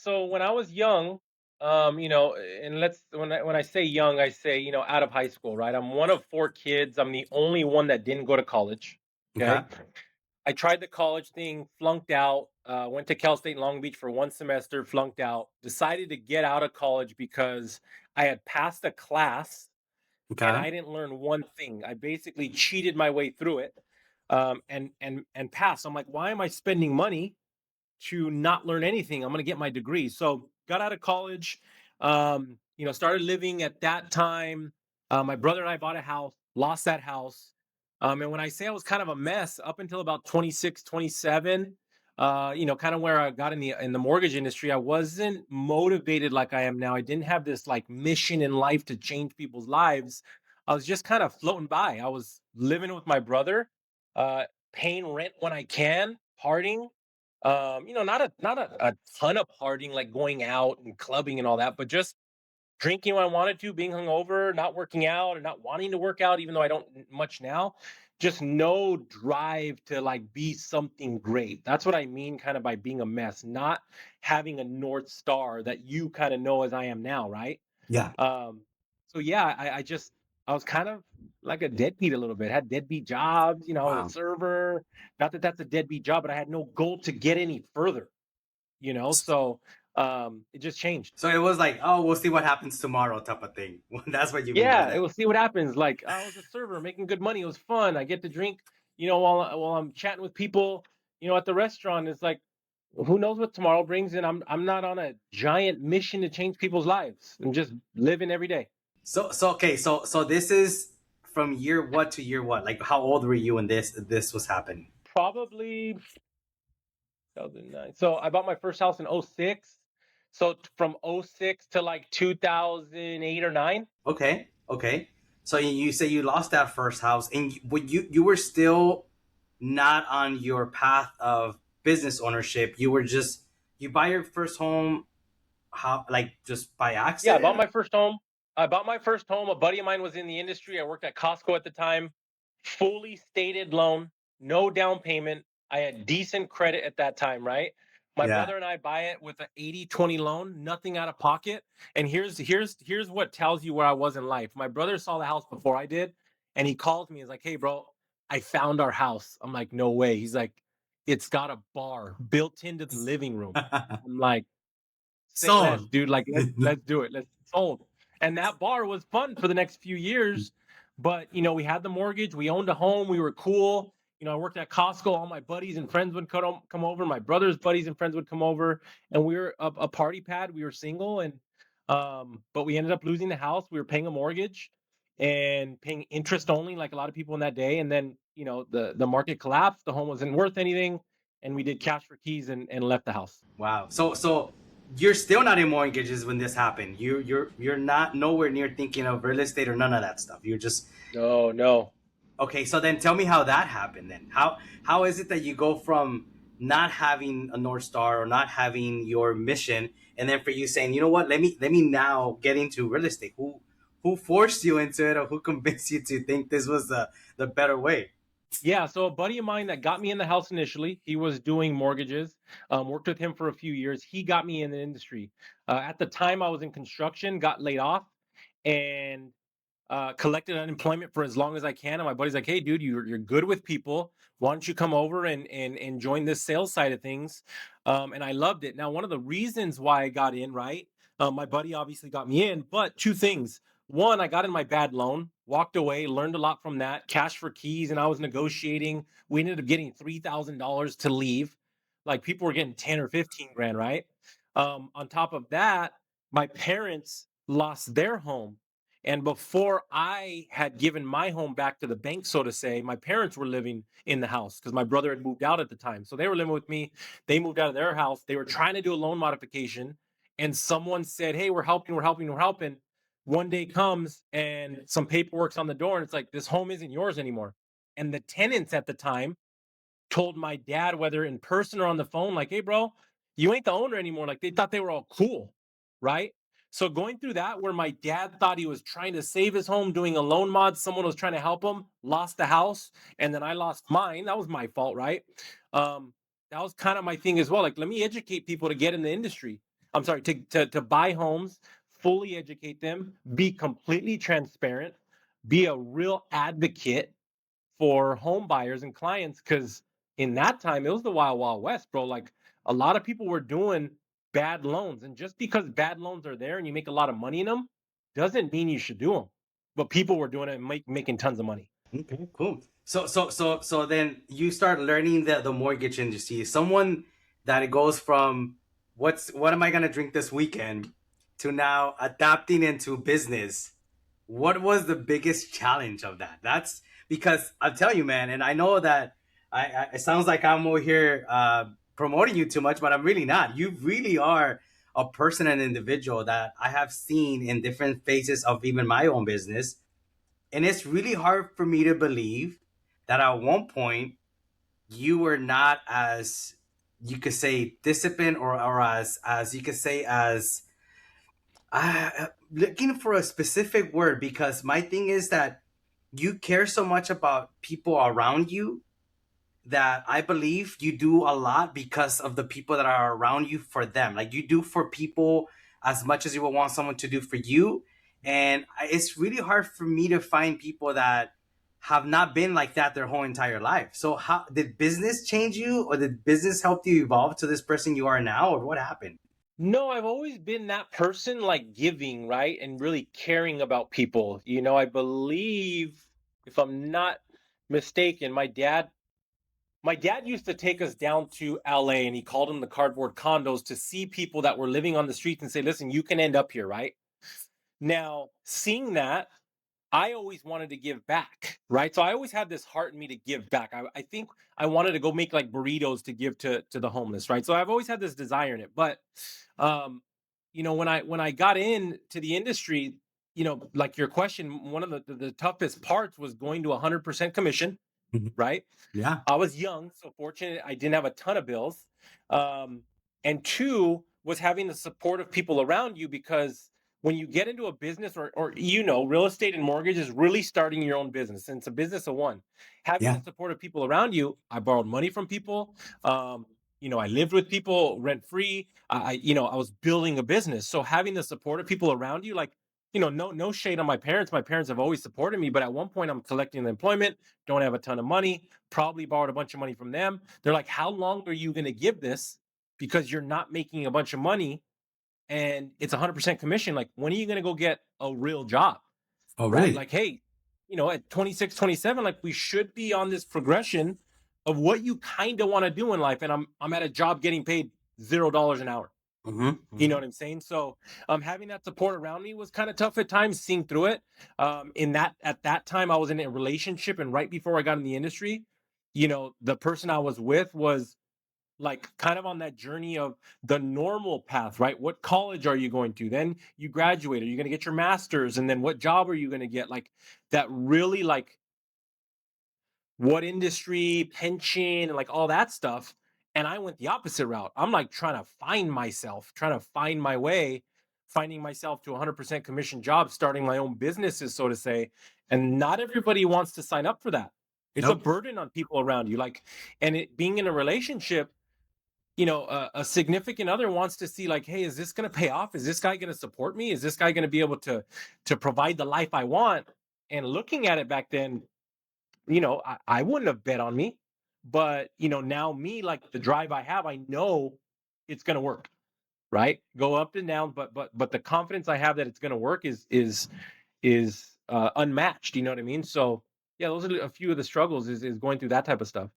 So when I was young, and when I say young, I say out of high school, right? I'm one of four kids. I'm the only one that didn't go to college. Okay. Okay, I tried the college thing, flunked out. Went to Cal State Long Beach for one semester, flunked out. Decided to get out of college because I had passed a class and Okay. I didn't learn one thing. I basically cheated my way through it, and passed. I'm like, why am I spending money to not learn anything? I'm going to get my degree. So got out of college, started living at that time. My brother and I bought a house, lost that house. And when I say I was kind of a mess up until about 26, 27, kind of where I got in the mortgage industry, I wasn't motivated like I am now. I didn't have this like mission in life to change people's lives. I was just kind of floating by. I was living with my brother, uh, paying rent when I can, partying, not a ton of partying, like going out and clubbing and all that, but just drinking when I wanted to, being hungover, not working out, and not wanting to work out, even though I don't much now. Just no drive to like be something great. That's what I mean, kind of by being a mess, not having a North Star that you kind of know as I am now, right? Yeah. Um, so yeah, I was kind of like a deadbeat a little bit. Had deadbeat jobs, I was a Wow. server. Not that that's a deadbeat job, but I had no goal to get any further, S- so it just changed. So it was like, oh, we'll see what happens tomorrow type of thing. That's what you mean by Yeah, it that. will see what happens. Like I was a server making good money. It was fun. I get to drink, while I'm chatting with people, at the restaurant. It's like who knows what tomorrow brings, and I'm not on a giant mission to change people's lives. I'm just living every day. So okay, so this is from year what to year what? Like how old were you when this was happening? Probably 2009. So I bought my first house in '06. So from '06 to like 2008 or 9. Okay. Okay. So you say you lost that first house and you were still not on your path of business ownership. You were just you buy your first home how like just by Yeah, I bought accident? my first home. I bought my first home. A buddy of mine was in the industry. I worked at Costco at the time. Fully stated loan, no down payment. I had decent credit at that time, right? My Yeah. brother and I buy it with an 80-20 loan, nothing out of pocket. And here's what tells you where I was in life. My brother saw the house before I did, and he calls me. He's like, "Hey, bro, I found our house." I'm like, "No way." He's like, "It's got a bar built into the living room." I'm like, say less, Sold. dude. Like let's do it. Let's sold. And that bar was fun for the next few years. But we had the mortgage, we owned a home, we were cool. I worked at Costco. All my buddies and friends would come over. My brother's buddies and friends would come over, and we were a party pad. We were single, and but we ended up losing the house. We were paying a mortgage and paying interest only, like a lot of people in that day. And then the market collapsed. The home wasn't worth anything, and we did cash for keys and left the house. Wow. So you're still not in mortgages when this happened. You're not nowhere near thinking of real estate or none of that stuff. You're just No, no. okay. So then tell me how that happened. Then how is it that you go from not having a north star or not having your mission, and then for you saying, you know what, let me now get into real estate. Who forced you into it, or who convinced you to think this was the better way? Yeah, so a buddy of mine that got me in the house initially, he was doing mortgages. Worked with him for a few years. He got me in the industry. At the time, I was in construction, got laid off, and collected unemployment for as long as I can. And my buddy's like, "Hey, dude, you're good with people. Why don't you come over and join this sales side of things?" And I loved it. Now, one of the reasons why I got in, right? My buddy obviously got me in, but two things. One, I got in my bad loan, walked away, learned a lot from that. Cash for keys, and I was negotiating. We ended up getting $3,000 to leave. Like people were getting 10 or 15 grand, right? On top of that, my parents lost their home, and before I had given my home back to the bank, so to say, my parents were living in the house because my brother had moved out at the time. So they were living with me. They moved out of their house. They were trying to do a loan modification. And someone said, "Hey, we're helping, we're helping, we're helping." One day comes and some paperwork's on the door, and it's like, "This home isn't yours anymore." And the tenants at the time told my dad, whether in person or on the phone, like, "Hey, bro, you ain't the owner anymore." Like they thought they were all cool, right? So going through that, where my dad thought he was trying to save his home, doing a loan mod, someone was trying to help him, lost the house, and then I lost mine. That was my fault, right? That was kind of my thing as well. Like, let me educate people to get in the industry. I'm sorry, to buy homes, fully educate them, be completely transparent, be a real advocate for home buyers and clients. Because in that time, it was the wild, wild west, bro. Like a lot of people were doing bad loans. And just because bad loans are there and you make a lot of money in them doesn't mean you should do them. But people were doing it and making tons of money. Okay, cool. So then you start learning the mortgage industry. Someone that it goes from what am I gonna drink this weekend to now adapting into business. What was the biggest challenge of that? That's because I'll tell you, man, and I know that it sounds like I'm over here promoting you too much, but I'm really not. You really are a person and individual that I have seen in different phases of even my own business, and it's really hard for me to believe that at one point you were not as, you could say, disciplined, or as you could say, as looking for a specific word, because my thing is that you care so much about people around you that I believe you do a lot because of the people that are around you for them. Like you do for people as much as you would want someone to do for you. And it's really hard for me to find people that have not been like that their whole entire life. So how did business change you, or did business help you evolve to this person you are now, or what happened? No, I've always been that person, like giving, right? And really caring about people. I believe, if I'm not mistaken, my dad used to take us down to LA, and he called them the cardboard condos, to see people that were living on the streets and say, listen, you can end up here, right? Now, seeing that, I always wanted to give back, right? So I always had this heart in me to give back. I think I wanted to go make like burritos to give to the homeless, right? So I've always had this desire in it. But um, when I got into the industry, like your question, one of the toughest parts was going to 100% commission, Mhm. right? Yeah. I was young, so fortunate I didn't have a ton of bills. Um, and two was having the support of people around you, because when you get into a business, or real estate and mortgage is really starting your own business, and it's a business of one. Having Yeah. the support of people around you, I borrowed money from people. I lived with people rent free. I was building a business. So having the support of people around you, like, no shade on my parents. My parents have always supported me, but at one point I'm collecting employment, don't have a ton of money, probably borrowed a bunch of money from them. They're like, how long are you going to give this? Because you're not making a bunch of money and it's 100% commission. Like, when are you going to go get a real job? Oh, Right? really? Like, hey, at 26, 27, like, we should be on this progression of what you kind of want to do in life. And I'm at a job getting paid $0 an hour. Mm-hmm. You know Mm-hmm. what I'm saying? So having that support around me was kind of tough at times, seeing through it. At that time I was in a relationship, and right before I got in the industry, the person I was with was like kind of on that journey of the normal path, right? What college are you going to? Then you graduate. Are you going to get your master's? And then what job are you going to get? Like that really, like, what industry, pension, and like all that stuff. And I went the opposite route. I'm like trying to find myself, trying to find my way, finding myself to 100% commission jobs, starting my own businesses, so to say. And not everybody wants to sign up for that. It's a Nope. burden on people around you. Like, and it being in a relationship, a significant other wants to see, like, hey, is this going to pay off? Is this guy going to support me? Is this guy going to be able to provide the life I want? And looking at it back then, I wouldn't have bet on me. But, now me, like the drive I have, I know it's going to work, right? Go up and down, but the confidence I have that it's going to work is unmatched. You know what I mean? So yeah, those are a few of the struggles, is going through that type of stuff.